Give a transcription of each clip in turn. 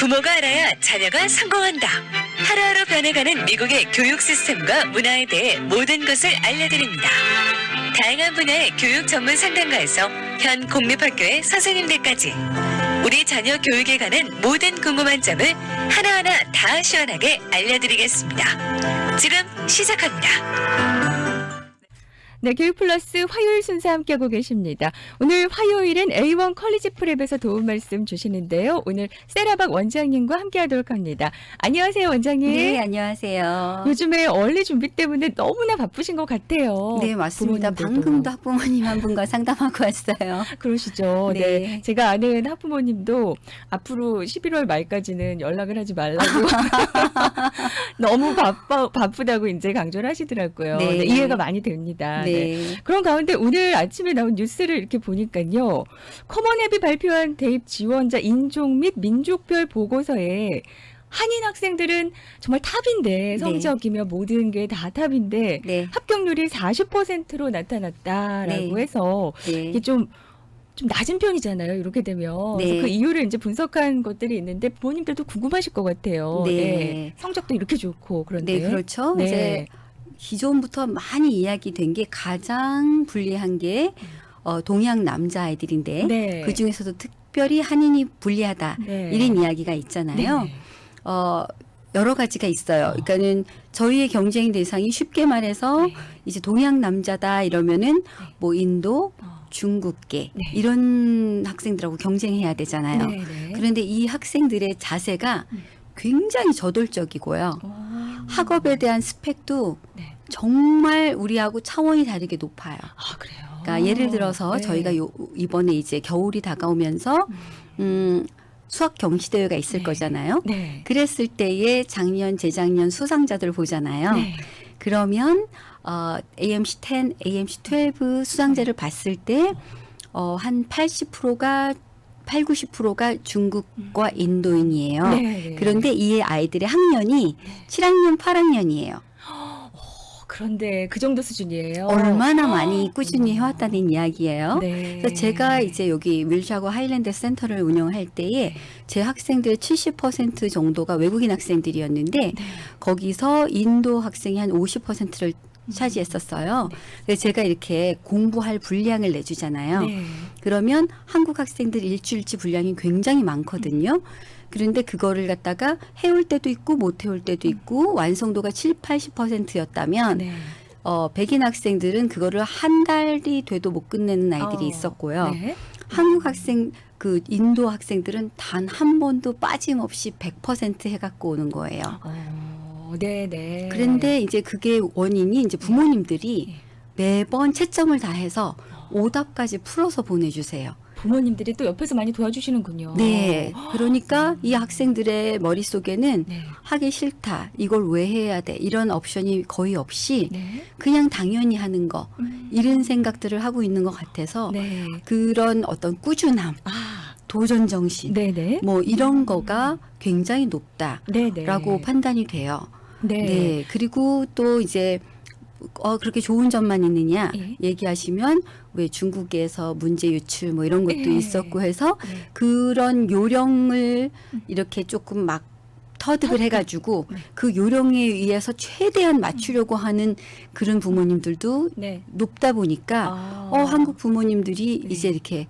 부모가 알아야 자녀가 성공한다. 하루하루 변해가는 미국의 교육 시스템과 문화에 대해 모든 것을 알려드립니다. 다양한 분야의 교육 전문 상담가에서 현 공립학교의 선생님들까지 우리 자녀 교육에 관한 모든 궁금한 점을 하나하나 다 시원하게 알려드리겠습니다. 지금 시작합니다. 네, 교육플러스 화요일 순서 함께하고 계십니다. 오늘 화요일엔 A1 컬리지 프랩에서 도움 말씀 주시는데요. 오늘 세라박 원장님과 함께하도록 합니다. 안녕하세요, 원장님. 네, 안녕하세요. 요즘에 얼리 준비 때문에 너무나 바쁘신 것 같아요. 네, 맞습니다. 부모님들도. 방금도 학부모님 한 분과 상담하고 왔어요. 그러시죠. 네. 네. 제가 아는 학부모님도 앞으로 11월 말까지는 연락을 하지 말라고 너무 바쁘다고 이제 강조를 하시더라고요. 네. 네, 이해가 많이 됩니다. 네. 그런 가운데 오늘 아침에 나온 뉴스를 이렇게 보니까요. 커먼앱이 발표한 대입 지원자 인종 및 민족별 보고서에 한인 학생들은 정말 탑인데 성적이며 모든 게 다 탑인데 네. 합격률이 40%로 나타났다라고 네. 해서 네. 이게 좀 낮은 편이잖아요. 이렇게 되면. 네. 그래서 그 이유를 이제 분석한 것들이 있는데 부모님들도 궁금하실 것 같아요. 네. 성적도 이렇게 좋고 그런데. 네, 그렇죠. 네. 이제 기존부터 많이 이야기된 게 가장 불리한 게 동양 남자아이들인데 네. 그 중에서도 특별히 한인이 불리하다. 네. 이런 이야기가 있잖아요. 네. 여러 가지가 있어요. 그러니까는 저희의 경쟁 대상이 쉽게 말해서 네. 이제 동양 남자다 이러면은 뭐 인도, 중국계 네. 이런 학생들하고 경쟁해야 되잖아요. 네, 네. 그런데 이 학생들의 자세가 굉장히 저돌적이고요. 학업에 대한 스펙도 네. 정말 우리하고 차원이 다르게 높아요. 아, 그래요. 그러니까 예를 들어서 네. 저희가 이번에 이제 겨울이 다가오면서 수학 경시대회가 있을 네. 거잖아요. 네. 그랬을 때에 작년, 재작년 수상자들 보잖아요. 네. 그러면 AMC 10, AMC 12 수상자를 봤을 때 한 80%가 8, 90%가 중국과 인도인이에요. 네. 그런데 이 아이들의 학년이 7학년, 8학년이에요. 그런데 그 정도 수준이에요. 얼마나 많이 꾸준히 해왔다는 이야기예요. 네. 그래서 제가 이제 여기 윌샤고 하일랜드 센터를 운영할 때에 제 학생들의 70% 정도가 외국인 학생들이었는데 네. 거기서 인도 학생이 한 50%를 차지했었어요. 그래서 제가 이렇게 공부할 분량을 내주잖아요. 네. 그러면 한국 학생들 일주일치 분량이 굉장히 많거든요. 그런데 그거를 갖다가 해올 때도 있고 못 해올 때도 있고 완성도가 7, 80%였다면 네. 백인 학생들은 그거를 한 달이 돼도 못 끝내는 아이들이 있었고요. 네. 한국 학생, 그 인도 학생들은 단 한 번도 빠짐없이 100% 해갖고 오는 거예요. 네, 네. 그런데 이제 그게 원인이 이제 부모님들이 네. 매번 채점을 다 해서 오답까지 풀어서 보내주세요. 부모님들이 또 옆에서 많이 도와주시는군요. 네. 그러니까 이 학생들의 머릿속에는 네. 하기 싫다. 이걸 왜 해야 돼? 이런 옵션이 거의 없이 네. 그냥 당연히 하는 거. 이런 생각들을 하고 있는 것 같아서 네. 그런 어떤 꾸준함, 도전 정신, 네네. 뭐 이런 거가 굉장히 높다라고 네네. 판단이 돼요. 네. 네. 그리고 또 이제 그렇게 좋은 점만 있느냐 예. 얘기하시면 왜 중국에서 문제 유출 뭐 이런 것도 예. 있었고 해서 네. 그런 요령을 이렇게 조금 막 터득을 해가지고 그 요령에 의해서 최대한 맞추려고 하는 그런 부모님들도 네. 높다 보니까 한국 부모님들이 네. 이제 이렇게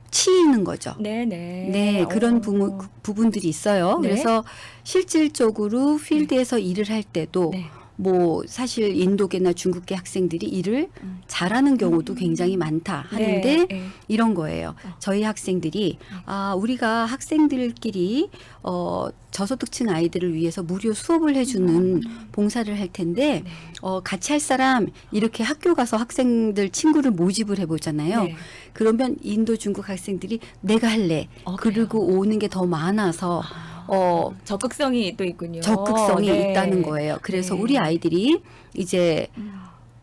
치이는 거죠. 네네. 네, 그런 부분들이 있어요. 네. 그래서 실질적으로 필드에서 일을 할 때도 네. 뭐 사실 인도계나 중국계 학생들이 일을 잘하는 경우도 굉장히 많다 하는데 네. 이런 거예요. 저희 학생들이 우리가 학생들끼리 저소득층 아이들을 위해서 무료 수업을 해주는 봉사를 할 텐데 같이 할 사람 이렇게 학교 가서 학생들 친구를 모집을 해보잖아요. 네. 그러면 인도 중국 학생들이 내가 할래. 그리고 오는 게 더 많아서 적극성이 또 있군요. 적극성이 네. 있다는 거예요. 그래서 네. 우리 아이들이 이제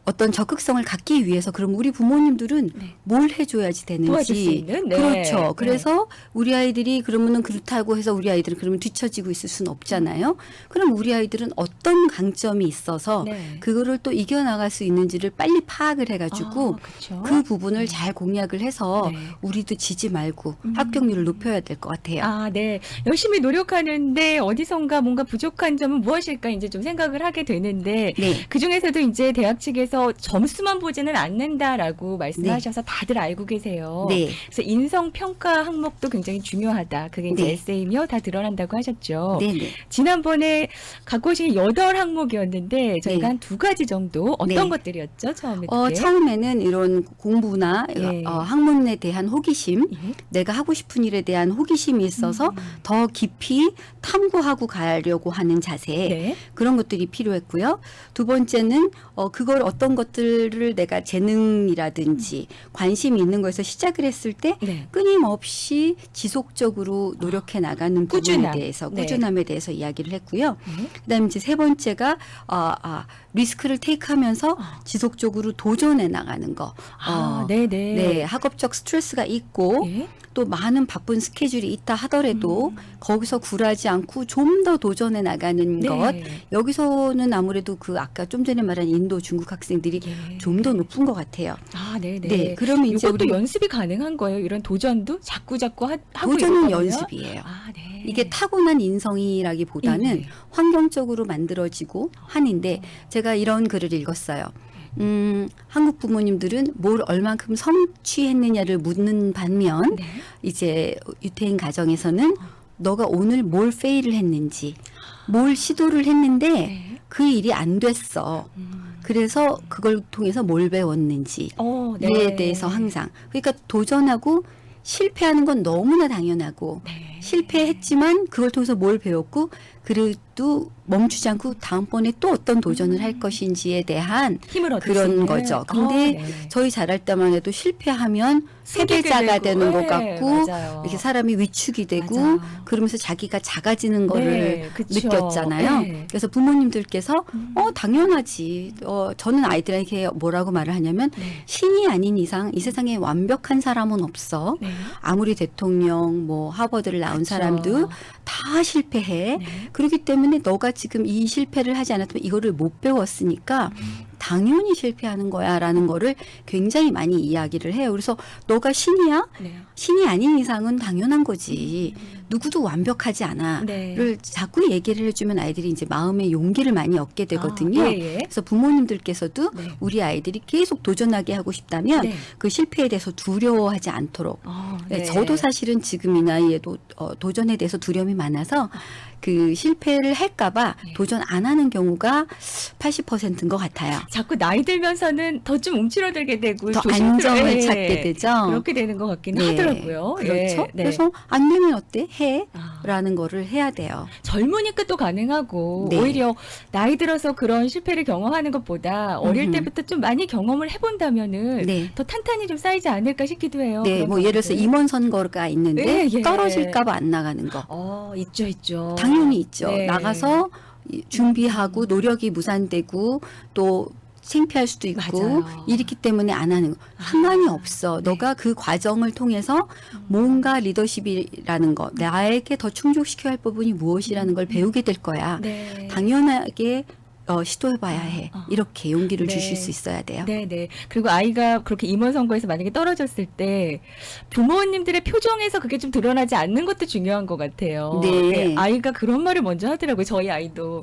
어떤 적극성을 갖기 위해서 그럼 우리 부모님들은 네. 뭘 해줘야지 되는지 도와줄 수 있는? 네. 그렇죠. 그래서 우리 아이들이 그러면은 그렇다고 해서 우리 아이들은 그러면 뒤처지고 있을 수는 없잖아요. 그럼 우리 아이들은 어떤 강점이 있어서 네. 그거를 또 이겨나갈 수 있는지를 빨리 파악을 해가지고 그쵸? 그 부분을 잘 공략을 해서 네. 우리도 지지 말고 합격률을 높여야 될 것 같아요. 아, 네. 열심히 노력하는데 어디선가 뭔가 부족한 점은 무엇일까 이제 좀 생각을 하게 되는데 네. 그 중에서도 이제 대학 측에서 점수만 보지는 않는다라고 말씀하셔서 다들 알고 계세요. 네. 그래서 인성 평가 항목도 굉장히 중요하다. 그게 이제 네. 에세이며 다 드러난다고 하셨죠. 네. 네. 지난번에 갖고 오신 게 8항목이었는데 저희가 네. 한 2가지 정도 어떤 네. 것들이었죠? 처음에 그게? 처음에는 이런 공부나 예. 학문에 대한 호기심, 예. 내가 하고 싶은 일에 대한 호기심이 있어서 더 깊이 탐구하고 가려고 하는 자세 네. 그런 것들이 필요했고요. 두 번째는 그걸 어떤 것들을 내가 재능이라든지 관심이 있는 거에서 시작을 했을 때 네. 끊임없이 지속적으로 노력해 나가는 부분에 꾸준함. 대해서 네. 꾸준함에 대해서 이야기를 했고요. 네. 그다음에 이제 세 번째가 리스크를 테이크하면서 지속적으로 도전해 나가는 거. 네네. 네, 학업적 스트레스가 있고 예. 또 많은 바쁜 스케줄이 있다 하더라도 거기서 굴하지 않고 좀 더 도전해 나가는 네. 것. 여기서는 아무래도 그 아까 좀 전에 말한 인도 중국 학생들이 예. 좀 더 높은 것 같아요. 아, 네네. 네, 그러면 이제 이것도 우리 연습이 가능한 거예요? 이런 도전도 자꾸 하고 도전은 이런 거요? 연습이에요. 아, 네. 이게 타고난 인성이라기보다는 예. 환경적으로 만들어지고 한인데 제가 이런 글을 읽었어요. 한국 부모님들은 뭘 얼만큼 성취했느냐를 묻는 반면 네. 이제 유태인 가정에서는 너가 오늘 뭘 페일을 했는지 뭘 시도를 했는데 네. 그 일이 안 됐어. 그래서 그걸 통해서 뭘 배웠는지 네. 이에 대해서 항상 그러니까 도전하고 실패하는 건 너무나 당연하고 네. 실패했지만 그걸 통해서 뭘 배웠고 그래도 멈추지 않고 다음번에 또 어떤 도전을 할 것인지에 대한 힘을 얻을 수 그런 있는. 거죠. 근데 네. 저희 잘할 때만 해도 실패하면 패배자가 되고. 되는 것 네, 같고 맞아요. 이렇게 사람이 위축이 되고 맞아요. 그러면서 자기가 작아지는 거를 네, 그쵸. 느꼈잖아요. 네. 그래서 부모님들께서 당연하지. 저는 아이들에게 뭐라고 말을 하냐면 네. 신이 아닌 이상 이 세상에 완벽한 사람은 없어. 네. 아무리 대통령, 뭐 하버드를 나온 그쵸. 사람도 다 실패해. 네. 그렇기 때문에 너가 지금 이 실패를 하지 않았으면 이거를 못 배웠으니까 당연히 실패하는 거야라는 거를 굉장히 많이 이야기를 해요. 그래서 너가 신이야? 네. 신이 아닌 이상은 당연한 거지. 누구도 완벽하지 않아. 네. 를 자꾸 얘기를 해주면 아이들이 이제 마음의 용기를 많이 얻게 되거든요. 예. 그래서 부모님들께서도 네. 우리 아이들이 계속 도전하게 하고 싶다면 네. 그 실패에 대해서 두려워하지 않도록. 네. 네, 저도 사실은 지금 이 나이에도 도전에 대해서 두려움이 많아서 그 실패를 할까봐 네. 도전 안 하는 경우가 80%인 것 같아요. 자꾸 나이 들면서는 더 좀 움츠러들게 되고 더 조심스러워- 안정을 예. 찾게 되죠. 그렇게 되는 것 같기는 네, 하더라고요. 그렇죠. 예. 네. 그래서 안 되면 어때? 해. 아. 라는 거를 해야 돼요. 젊으니까 또 가능하고 네. 오히려 나이 들어서 그런 실패를 경험하는 것보다 어릴 음흠. 때부터 좀 많이 경험을 해본다면은 네. 더 탄탄히 좀 쌓이지 않을까 싶기도 해요. 네, 그런 뭐 예를 들어서 부분들. 임원 선거가 있는데 예, 예. 떨어질까봐 안 나가는 거. 있죠. 당연히 있죠. 네. 나가서 준비하고 노력이 무산되고 또 창피할 수도 있고 맞아요. 이렇기 때문에 안 하는 거 상관이 없어. 네. 너가 그 과정을 통해서 뭔가 리더십이라는 거 나에게 더 충족시켜야 할 부분이 무엇이라는 걸 배우게 될 거야. 네. 당연하게 시도해봐야 해. 어. 이렇게 용기를 네. 주실 수 있어야 돼요. 네네. 그리고 아이가 그렇게 임원 선거에서 만약에 떨어졌을 때 부모님들의 표정에서 그게 좀 드러나지 않는 것도 중요한 것 같아요. 네. 아이가 그런 말을 먼저 하더라고요. 저희 아이도.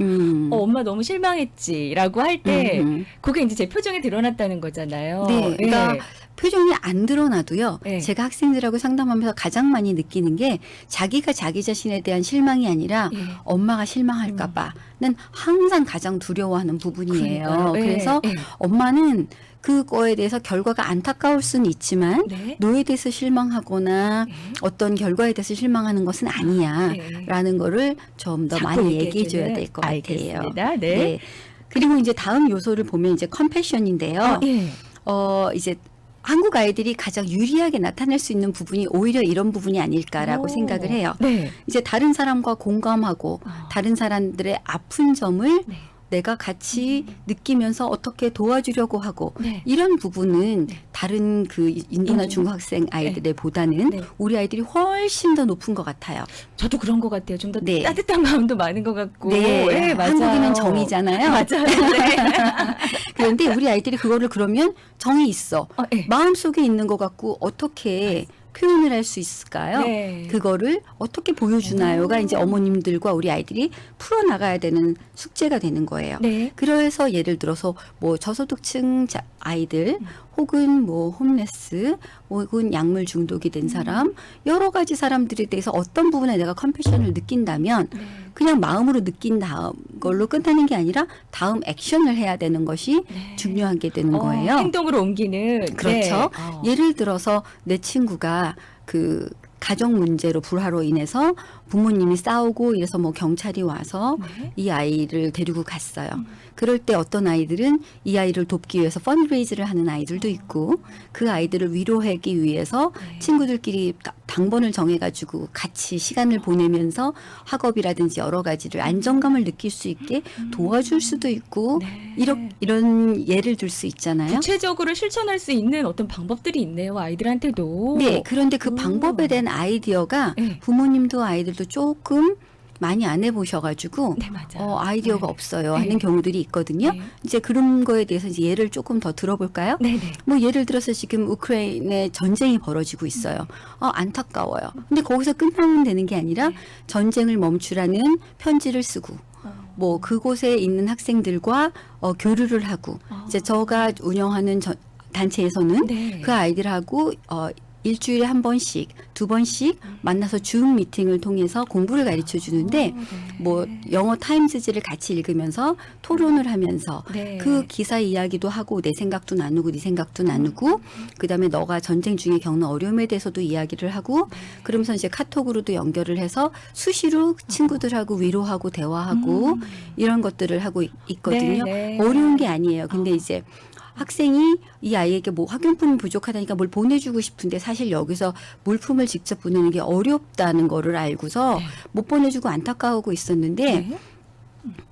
엄마 너무 실망했지라고 할 때 그게 이제 제 표정에 드러났다는 거잖아요. 네, 그러니까 표정이 안 드러나도요. 네. 제가 학생들하고 상담하면서 가장 많이 느끼는 게 자기가 자기 자신에 대한 실망이 아니라 예. 엄마가 실망할까 봐는 항상 가장 두려워하는 부분이에요. 그러니까요. 예, 그래서 예. 엄마는 그거에 대해서 결과가 안타까울 수는 있지만 네. 너에 대해서 실망하거나 네. 어떤 결과에 대해서 실망하는 것은 아니야 네. 라는 거를 좀 더 자꾸 많이 얘기해 얘기해 줘야 주는 될 것 같아요. 알겠습니다. 네. 그리고 이제 다음 요소를 보면 이제 컴패션인데요. 예. 이제 한국 아이들이 가장 유리하게 나타낼 수 있는 부분이 오히려 이런 부분이 아닐까라고 오. 생각을 해요. 네. 이제 다른 사람과 공감하고 어. 다른 사람들의 아픈 점을 네. 내가 같이 느끼면서 어떻게 도와주려고 하고 네. 이런 부분은 다른 그 인도나 인도. 중국 학생 아이들보다는 네. 우리 아이들이 훨씬 더 높은 것 같아요. 저도 그런 것 같아요. 좀 더 네. 따뜻한 마음도 많은 것 같고. 네, 맞아요. 한국인은 정이잖아요. 맞아요. 네. 그런데 우리 아이들이 그거를 그러면 정이 있어. 네. 마음속에 있는 것 같고 어떻게 표현을 할 수 있을까요? 네. 그거를 어떻게 보여주나요가 이제 어머님들과 우리 아이들이 풀어나가야 되는 숙제가 되는 거예요. 네. 그래서 예를 들어서 뭐 저소득층 아이들 혹은 뭐 홈레스 혹은 약물 중독이 된 사람 여러 가지 사람들에 대해서 어떤 부분에 내가 컴패션을 느낀다면 네. 그냥 마음으로 느낀 다음 걸로 끝나는 게 아니라 다음 액션을 해야 되는 것이 네. 중요하게 되는 거예요. 행동으로 옮기는. 그렇죠. 네. 예를 들어서 내 친구가 그 가정 문제로 불화로 인해서 부모님이 싸우고 이래서 뭐 경찰이 와서 네. 이 아이를 데리고 갔어요. 그럴 때 어떤 아이들은 이 아이를 돕기 위해서 펀드레이즈를 하는 아이들도 있고 그 아이들을 위로하기 위해서 네. 친구들끼리 당번을 정해가지고 같이 시간을 보내면서 학업이라든지 여러 가지를 안정감을 느낄 수 있게 도와줄 수도 있고 네. 이런 예를 들 수 있잖아요. 구체적으로 실천할 수 있는 어떤 방법들이 있네요. 아이들한테도. 네, 그런데 그 오. 방법에 대한 아이디어가 네. 부모님도 아이들도 조금 많이 안 해보셔가지고 네, 맞아요. 아이디어가 네. 없어요 네. 하는 경우들이 있거든요. 네. 이제 그런 거에 대해서 이제 예를 조금 더 들어볼까요? 네, 네. 뭐 예를 들어서 지금 우크라이나에 전쟁이 벌어지고 있어요. 안타까워요. 근데 거기서 끝나면 되는 게 아니라 네. 전쟁을 멈추라는 편지를 쓰고 뭐 그곳에 있는 학생들과 교류를 하고 이제 저가 운영하는 단체에서는 네. 그 아이들하고 일주일에 한 번씩, 두 번씩 만나서 줌 미팅을 통해서 공부를 가르쳐 주는데 네. 뭐 영어 타임즈지를 같이 읽으면서 토론을 하면서 네. 그 기사 이야기도 하고 내 생각도 나누고 네 생각도 나누고 그다음에 너가 전쟁 중에 겪는 어려움에 대해서도 이야기를 하고 그러면서 이제 카톡으로도 연결을 해서 수시로 친구들하고 위로하고 대화하고 이런 것들을 하고 있거든요. 네, 네. 어려운 게 아니에요. 근데 이제 학생이 이 아이에게 뭐 학용품이 부족하다니까 뭘 보내주고 싶은데 사실 여기서 물품을 직접 보내는 게 어렵다는 거를 알고서 네. 못 보내주고 안타까워하고 있었는데 네.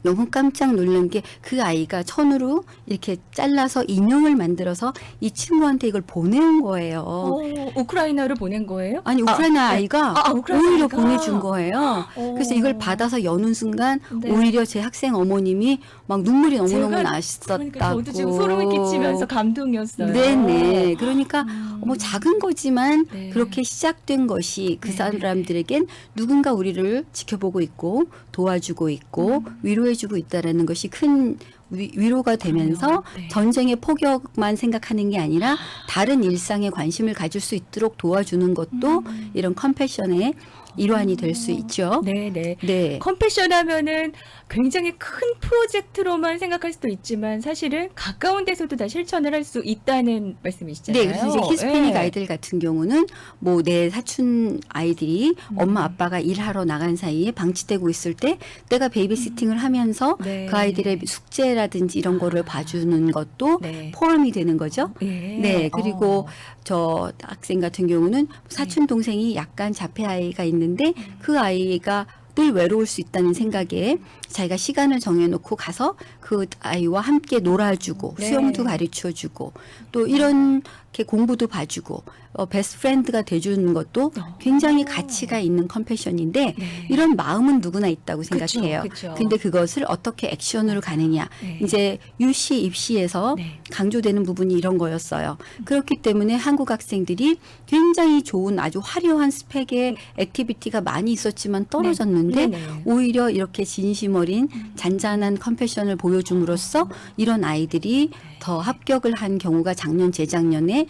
너무 깜짝 놀란 게 그 아이가 천으로 이렇게 잘라서 인형을 만들어서 이 친구한테 이걸 보내온 거예요. 우크라이나로 보낸 거예요? 아니 우크라이나 네. 아이가 우크라이나 오히려 아이가? 보내준 거예요. 그래서 이걸 받아서 여는 순간 네. 오히려 제 학생 어머님이 막 눈물이 너무너무 제가 났었다고. 그러니까 저도 지금 소름이 끼치면서 감동이었어요. 네네. 그러니까 뭐 작은 거지만 네. 그렇게 시작된 것이 그 네. 사람들에겐 누군가 우리를 지켜보고 있고 도와주고 있고 위로해주고 있다라는 것이 큰 위로가 되면서 그럼요. 네. 전쟁의 폭격만 생각하는 게 아니라 다른 일상에 관심을 가질 수 있도록 도와주는 것도 이런 컴패션의 일환이 될 수 있죠. 네, 네. 네. 컴패션 하면은 굉장히 큰 프로젝트로만 생각할 수도 있지만 사실은 가까운 데서도 다 실천을 할 수 있다는 말씀이시잖아요. 네, 그래서 이제 히스패닉 네. 아이들 같은 경우는 뭐 내 사촌 아이들이 엄마 아빠가 일하러 나간 사이에 방치되고 있을 때 내가 베이비시팅을 하면서 네. 그 아이들의 숙제라든지 이런 거를 봐주는 것도 네. 포함이 되는 거죠. 예. 네, 그리고 저 학생 같은 경우는 사촌 동생이 약간 자폐 아이가 있는데 그 아이가 늘 외로울 수 있다는 생각에 자기가 시간을 정해놓고 가서 그 아이와 함께 놀아주고 네. 수영도 가르쳐주고 또 이렇게 공부도 봐주고 베스트 프렌드가 돼주는 것도 굉장히 가치가 있는 컴패션인데 네. 이런 마음은 누구나 있다고 그쵸, 생각해요. 그쵸. 근데 그것을 어떻게 액션으로 가느냐. 네. 이제 유시 입시에서 네. 강조되는 부분이 이런 거였어요. 그렇기 때문에 한국 학생들이 굉장히 좋은 아주 화려한 스펙의 액티비티가 많이 있었지만 떨어졌는데 네, 네. 오히려 이렇게 진심 어린 잔잔한 컴패션을 보여줌으로써 이런 아이들이 더 합격을 한 경우가 작년 재작년에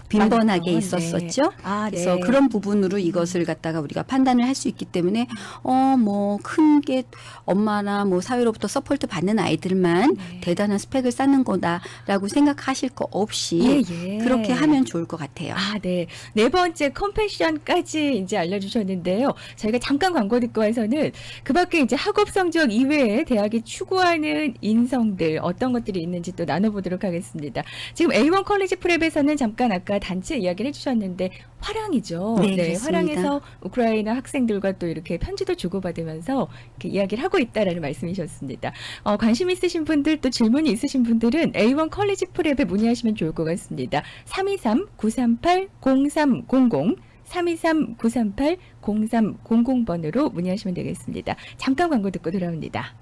빈번하게 네. 있었었죠. 아, 네. 그래서 그런 부분으로 이것을 갖다가 우리가 판단을 할 수 있기 때문에 뭐 큰 게 엄마나 뭐 사회로부터 서포트 받는 아이들만 네. 대단한 스펙을 쌓는 거다라고 생각하실 거 없이 예, 예. 그렇게 하면 좋을 것 같아요. 아, 네. 네 번째 컴패션까지 이제 알려주셨는데요. 저희가 잠깐 광고 듣고 와서는 그 밖에 이제 학업 성적 이외에 대학이 추구하는 인성들 어떤 것들이 있는지 또 나눠보도록 하겠습니다. 지금 A1 컬리지 프랩에서는 잠깐 아까 단체 이야기를 해주셨는데 화랑이죠. 네, 그렇습니다. 화랑에서 우크라이나 학생들과 또 이렇게 편지도 주고받으면서 이렇게 이야기를 하고 있다라는 말씀이셨습니다. 관심 있으신 분들 또 질문이 있으신 분들은 A1 컬리지 프랩에 문의하시면 좋을 것 같습니다. 323-938-0300 323-938-0300번으로 문의하시면 되겠습니다. 잠깐 광고 듣고 돌아옵니다.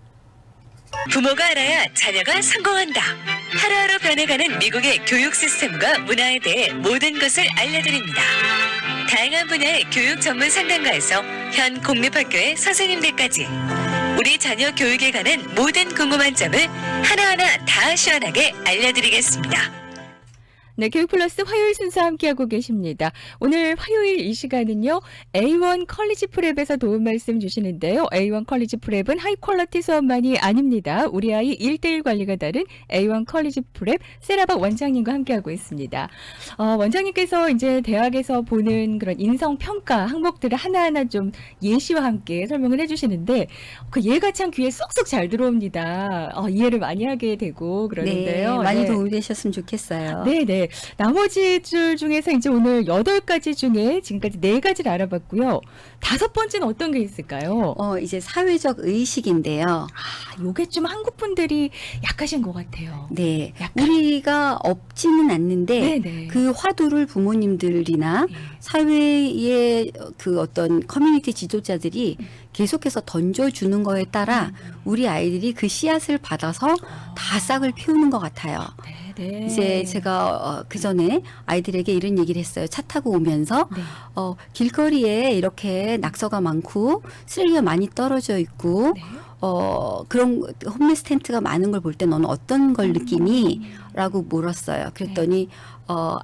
부모가 알아야 자녀가 성공한다. 하루하루 변해가는 미국의 교육 시스템과 문화에 대해 모든 것을 알려드립니다. 다양한 분야의 교육 전문 상담가에서 현 공립학교의 선생님들까지 우리 자녀 교육에 관한 모든 궁금한 점을 하나하나 다 시원하게 알려드리겠습니다. 네, 교육플러스 화요일 순서 함께하고 계십니다. 오늘 화요일 이 시간은요, A1 컬리지 프랩에서 도움 말씀 주시는데요. A1 컬리지 프랩은 하이 퀄리티 수업만이 아닙니다. 우리 아이 1:1 관리가 다른 A1 컬리지 프랩 세라박 원장님과 함께하고 있습니다. 원장님께서 이제 대학에서 보는 그런 인성평가 항목들을 하나하나 좀 예시와 함께 설명을 해주시는데, 그 예가 참 귀에 쏙쏙 잘 들어옵니다. 이해를 많이 하게 되고 그러는데요. 네, 많이 네. 도움이 되셨으면 좋겠어요. 네. 나머지 줄 중에서 이제 오늘 8가지 중에 지금까지 4가지를 알아봤고요. 5번째는 어떤 게 있을까요? 이제 사회적 의식인데요. 요게 좀 한국 분들이 약하신 것 같아요. 네, 약간. 우리가 없지는 않는데 네네. 그 화두를 부모님들이나 네. 사회의 그 어떤 커뮤니티 지도자들이 계속해서 던져주는 거에 따라 우리 아이들이 그 씨앗을 받아서 다 싹을 피우는 것 같아요. 네. 이제 제가 그 전에 아이들에게 이런 얘기를 했어요. 차 타고 오면서 네. 길거리에 이렇게 낙서가 많고 쓰레기가 많이 떨어져 있고 네. 그런 홈리스 텐트가 많은 걸 볼 때 너는 어떤 걸 느끼니? 라고 물었어요. 그랬더니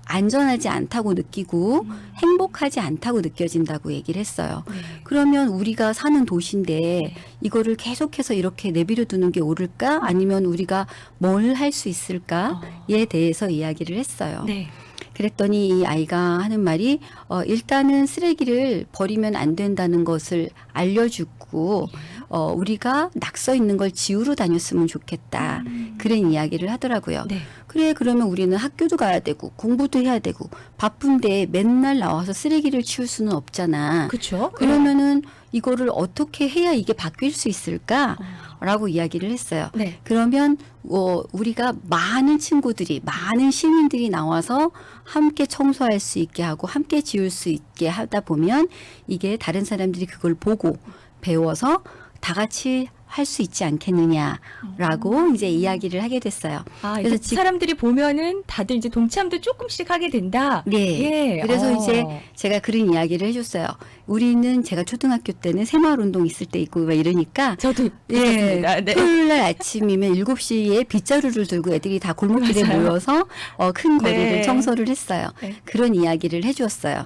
안전하지 않다고 느끼고 행복하지 않다고 느껴진다고 얘기를 했어요. 네. 그러면 우리가 사는 도시인데 이거를 계속해서 이렇게 내버려 두는 게 옳을까? 아니면 우리가 뭘 할 수 있을까에 대해서 이야기를 했어요. 네. 그랬더니 이 아이가 하는 말이 일단은 쓰레기를 버리면 안 된다는 것을 알려주고 우리가 낙서 있는 걸 지우러 다녔으면 좋겠다. 그런 이야기를 하더라고요. 네. 그래, 그러면 우리는 학교도 가야 되고 공부도 해야 되고 바쁜데 맨날 나와서 쓰레기를 치울 수는 없잖아. 그렇죠. 그러면은 이거를 어떻게 해야 이게 바뀔 수 있을까? 라고 이야기를 했어요. 네. 그러면 우리가 많은 친구들이, 많은 시민들이 나와서 함께 청소할 수 있게 하고 함께 지울 수 있게 하다 보면 이게 다른 사람들이 그걸 보고 배워서 다 같이 할 수 있지 않겠느냐라고 이제 이야기를 하게 됐어요. 그래서 사람들이 보면은 다들 이제 동참도 조금씩 하게 된다. 네. 예. 그래서 이제 제가 그런 이야기를 해줬어요. 우리는 제가 초등학교 때는 새마을 운동 있을 때 있고 막 이러니까 저도 있었습니다. 네. 토요일 날 아침이면 7시에 빗자루를 들고 애들이 다 골목길에 맞아요. 모여서 큰 거리를 네. 청소를 했어요. 네. 그런 이야기를 해주었어요.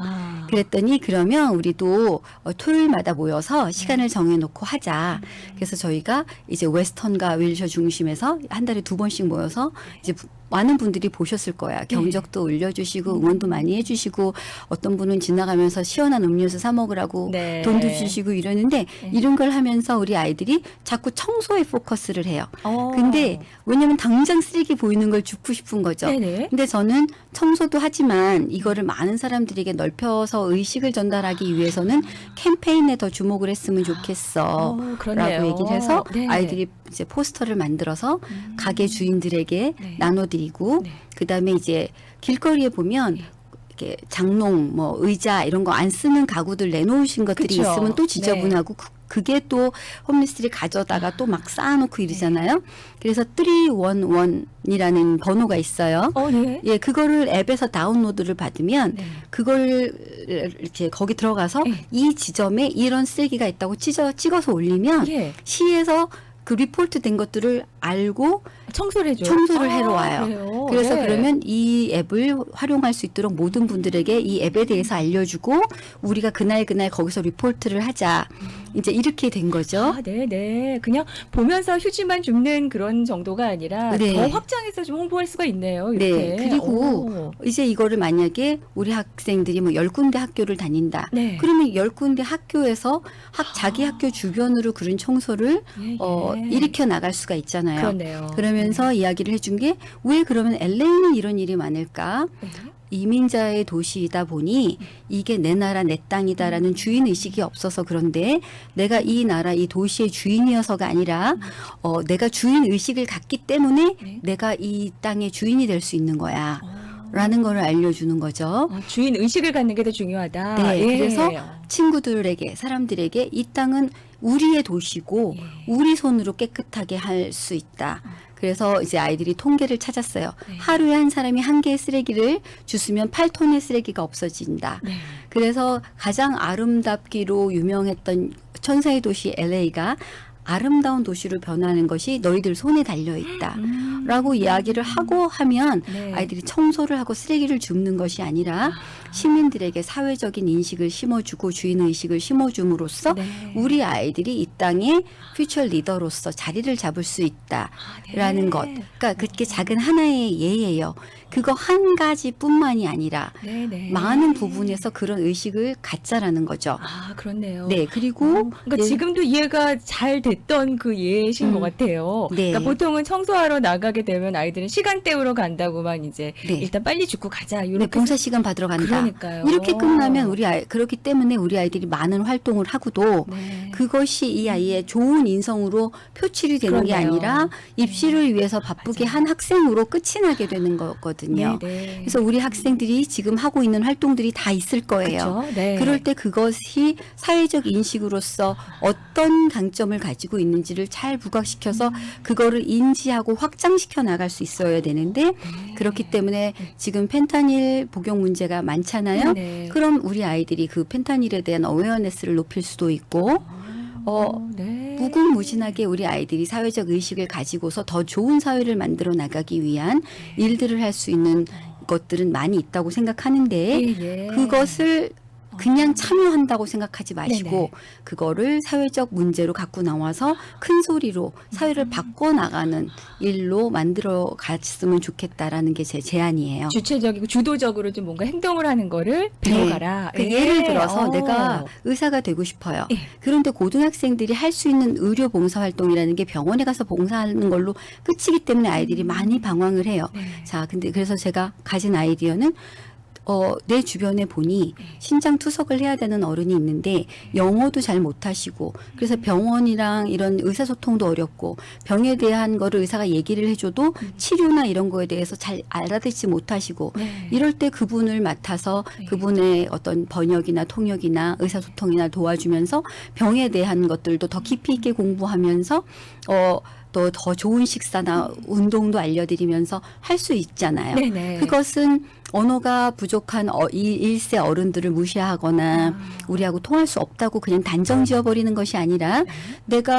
그랬더니 그러면 우리도 토요일마다 모여서 시간을 정해놓고 하자. 그래서 저희가 이제 웨스턴과 윌셔 중심에서 한 달에 2번씩 모여서 이제 많은 분들이 보셨을 거야. 경적도 올려주시고 응원도 많이 해주시고 어떤 분은 지나가면서 시원한 음료수 사 먹으라고 네. 돈도 주시고 이러는데 이런 걸 하면서 우리 아이들이 자꾸 청소에 포커스를 해요. 근데 왜냐면 당장 쓰레기 보이는 걸 줍고 싶은 거죠. 네네. 근데 저는 청소도 하지만 이거를 많은 사람들에게 넓혀서 의식을 전달하기 위해서는 캠페인에 더 주목을 했으면 좋겠어. 그렇네요. 라고 얘기를 해서 네. 아이들이 이제 포스터를 만들어서 가게 주인들에게 네. 나눠드리고 네. 그다음에 이제 길거리에 보면 이렇게 장롱, 뭐 의자 이런 거 안 쓰는 가구들 내놓으신 것들이 그쵸. 있으면 또 지저분하고 그게 또 홈리스들이 가져다가 또 막 쌓아놓고 이러잖아요. 그래서 311이라는 번호가 있어요. 네. 예, 그거를 앱에서 다운로드를 받으면 네. 그걸 이렇게 거기 들어가서 네. 이 지점에 이런 쓰레기가 있다고 찍어서 올리면 예. 시에서 그 리포트 된 것들을 알고 청소를 해줘요. 청소를 해러 와요. 그래요? 그래서 네. 그러면 이 앱을 활용할 수 있도록 모든 분들에게 이 앱에 대해서 알려주고 우리가 그날 거기서 리포트를 하자. 이제 이렇게 된 거죠. 네네. 그냥 보면서 휴지만 줍는 그런 정도가 아니라 네. 더 확장해서 좀 홍보할 수가 있네요. 이렇게. 네. 그리고 이제 이거를 만약에 우리 학생들이 뭐 10군데 학교를 다닌다. 네. 그러면 10군데 학교에서 자기 학교 주변으로 그런 청소를 예, 예. 일으켜 나갈 수가 있잖아요. 그렇네요. 그러면서 이야기를 해준 게 왜 그러면 LA는 이런 일이 많을까? 네. 이민자의 도시이다 보니 이게 내 나라 내 땅이다라는 주인 의식이 없어서 그런데 내가 이 나라 이 도시의 주인이어서가 아니라 내가 주인 의식을 갖기 때문에 네. 내가 이 땅의 주인이 될 수 있는 거야. 라는 거를 알려주는 거죠. 주인 의식을 갖는 게 더 중요하다. 네, 예. 그래서 친구들에게 사람들에게 이 땅은 우리의 도시고 우리 손으로 깨끗하게 할 수 있다. 그래서 이제 아이들이 통계를 찾았어요. 네. 하루에 한 사람이 한 개의 쓰레기를 주스면 8톤의 쓰레기가 없어진다. 네. 그래서 가장 아름답기로 유명했던 천사의 도시 LA가 아름다운 도시로 변하는 것이 너희들 손에 달려 있다. 라고 이야기를 하고 하면 네. 아이들이 청소를 하고 쓰레기를 줍는 것이 아니라 시민들에게 사회적인 인식을 심어주고 주인의식을 심어줌으로써 네. 우리 아이들이 이 땅의 퓨처 리더로서 자리를 잡을 수 있다라는 네. 것. 그러니까 그게 작은 하나의 예예요. 그거 한 가지뿐만이 아니라 네, 네. 많은 부분에서 그런 의식을 갖자라는 거죠. 아, 그렇네요. 네, 그리고 그러니까 네. 지금도 이해가 잘 됐던 그 예신 것 같아요. 네. 그러니까 보통은 청소하러 나가게 되면 아이들은 시간 때우러 간다고만 이제 네. 일단 빨리 죽고 가자. 네, 이렇게 봉사 시간 받으러 간다. 그러니까요. 이렇게 끝나면 우리 아이 그렇기 때문에 우리 아이들이 많은 활동을 하고도 네. 그것이 이 아이의 좋은 인성으로 표출이 되는 게 그러네요. 아니라 입시를 위해서 바쁘게 맞아요. 한 학생으로 끝이 나게 되는 거거든요. 네, 네. 그래서 우리 학생들이 지금 하고 있는 활동들이 다 있을 거예요. 그렇죠? 네. 그럴 때 그것이 사회적 인식으로서 어떤 강점을 가지고 있는지를 잘 부각시켜서 그거를 인지하고 확장시켜 나갈 수 있어야 되는데 네. 그렇기 때문에 지금 펜타닐 복용 문제가 많잖아요. 네. 그럼 우리 아이들이 그 펜타닐에 대한 어웨어네스를 높일 수도 있고 네. 무궁무진하게 우리 아이들이 사회적 의식을 가지고서 더 좋은 사회를 만들어 나가기 위한 일들을 할 수 있는 것들은 많이 있다고 생각하는데 예, 예. 그것을 그냥 참여한다고 생각하지 마시고 네네. 그거를 사회적 문제로 갖고 나와서 큰 소리로 사회를 바꿔나가는 일로 만들어 갔으면 좋겠다라는 게 제 제안이에요. 주체적이고 주도적으로 좀 뭔가 행동을 하는 거를 배워가라. 그 예. 예를 들어서 어. 내가 의사가 되고 싶어요. 예. 그런데 고등학생들이 할 수 있는 의료 봉사 활동이라는 게 병원에 가서 봉사하는 걸로 끝이기 때문에 아이들이 많이 방황을 해요. 네. 자, 근데 그래서 제가 가진 아이디어는 내 주변에 보니 신장 투석을 해야 되는 어른이 있는데 영어도 잘 못하시고 그래서 병원이랑 이런 의사소통도 어렵고 병에 대한 거를 의사가 얘기를 해줘도 치료나 이런 거에 대해서 잘 알아듣지 못하시고 네. 이럴 때 그분을 맡아서 네. 그분의 어떤 번역이나 통역이나 의사소통이나 도와주면서 병에 대한 것들도 더 깊이 있게 공부하면서 또 더 좋은 식사나 운동도 알려드리면서 할 수 있잖아요. 네네. 그것은 언어가 부족한 이 1세 어른들을 무시하거나 우리하고 통할 수 없다고 그냥 단정 지어버리는 것이 아니라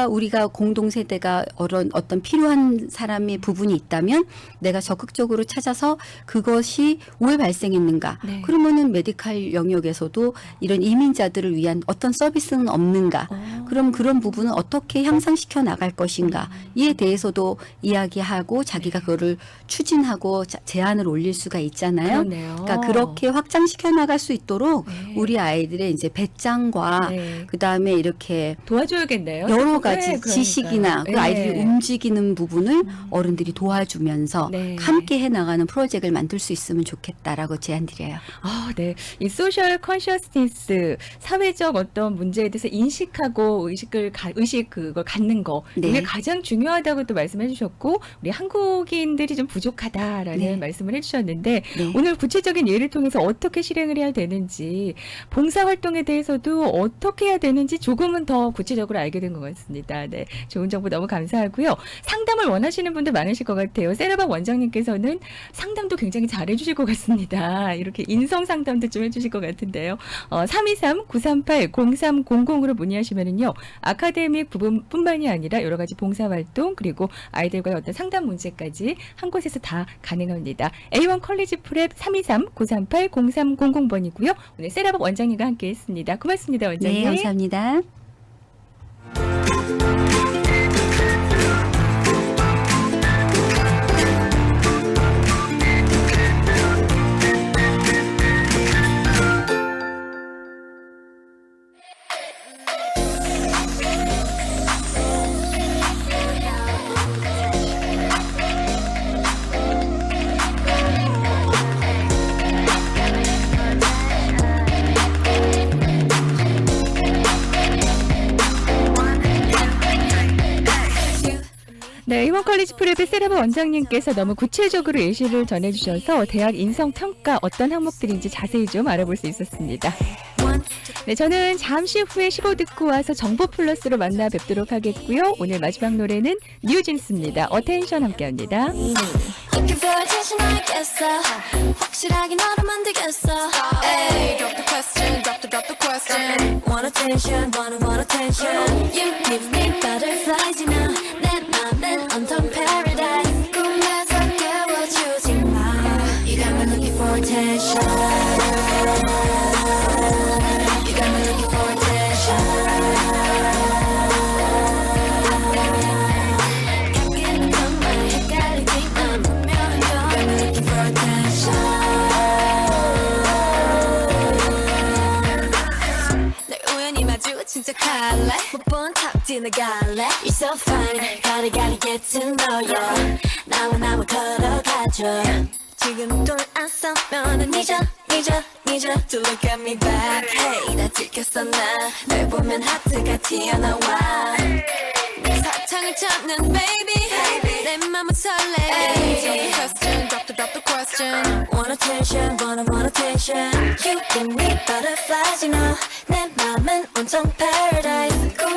우리가 공동세대가 어떤 필요한 사람의 부분이 있다면 내가 적극적으로 찾아서 그것이 왜 발생했는가. 네. 그러면은 메디칼 영역에서도 이런 이민자들을 위한 어떤 서비스는 없는가. 그럼 그런 부분은 어떻게 향상시켜 나갈 것인가. 이에 대해서도 이야기하고 자기가 그거를 추진하고 제안을 올릴 수가 있잖아요. 그러네요. 그러니까 그렇게 확장시켜 나갈 수 있도록 네. 우리 아이들의 이제 배짱과 네. 그다음에 이렇게 도와줘야겠네요. 여러 네, 가지 그러니까요. 지식이나 그 네. 아이들이 움직이는 부분을 어른들이 도와주면서 네. 함께 해나가는 프로젝트를 만들 수 있으면 좋겠다라고 제안드려요. 네. 이 소셜 컨셔스니스, 사회적 어떤 문제에 대해서 인식하고 의식 그걸 갖는 거 네. 이게 가장 중요하다고 또 말씀해 주셨고 우리 한국인들이 좀 부족하다라는 네. 말씀을 해주셨는데 네. 오늘 구체적인 예를 통해서 어떻게 실행을 해야 되는지 봉사 활동에 대해서도 어떻게 해야 되는지 조금은 더 구체적으로 알게 된 것 같습니다. 네, 좋은 정보 너무 감사하고요. 상담을 원하시는 분들 많으실 것 같아요. 세라박 원장님께서는 상담도 굉장히 잘해주실 것 같습니다. 이렇게 인성 상담도 좀 해주실 것 같은데요. 323-938-0300으로 문의하시면은요. 아카데믹 부분뿐만이 아니라 여러 가지 봉사 활동 그리고 아이들과의 어떤 상담 문제까지 한 곳에서 다 가능합니다. A1 컬리지 프랩 323-938-0300번이고요. 오늘 세라박 원장님과 함께했습니다. 고맙습니다, 원장님. 네, 감사합니다. 네, 이번 컬리지 프랩의 세라브 원장님께서 너무 구체적으로 예시를 전해주셔서 대학 인성평가 어떤 항목들인지 자세히 좀 알아볼 수 있었습니다. 네, 저는 잠시 후에 15 듣고 와서 정보 플러스로 만나 뵙도록 하겠고요. 오늘 마지막 노래는 뉴진스입니다. 어텐션 함께합니다. Looking for attention, I guess so. 확실하게 너를 만들겠어. Hey, drop the question, drop the question. Want attention, want attention. You give me butterflies, you know. 내 맘은 온통 paradise. 꿈에서 깨워주지 마. You got me looking for attention. You got me looking for attention. 가끔 정말 헷갈리지만 분명히 You got me looking for attention. 널 우연히 마주친 척할래 못 본 탑 지나갈래 You're so fine gotta get to know ya 나와 걸어가줘 지금 돌아서면은 잊어 To look at me back Hey 나 들켰어 나널 보면 하트가 튀어나와 내 사탕을 찾는 baby 내 맘은 설레 Drop the question Want attention want attention You give me butterflies you know 내 맘은 온통 paradise 꿈에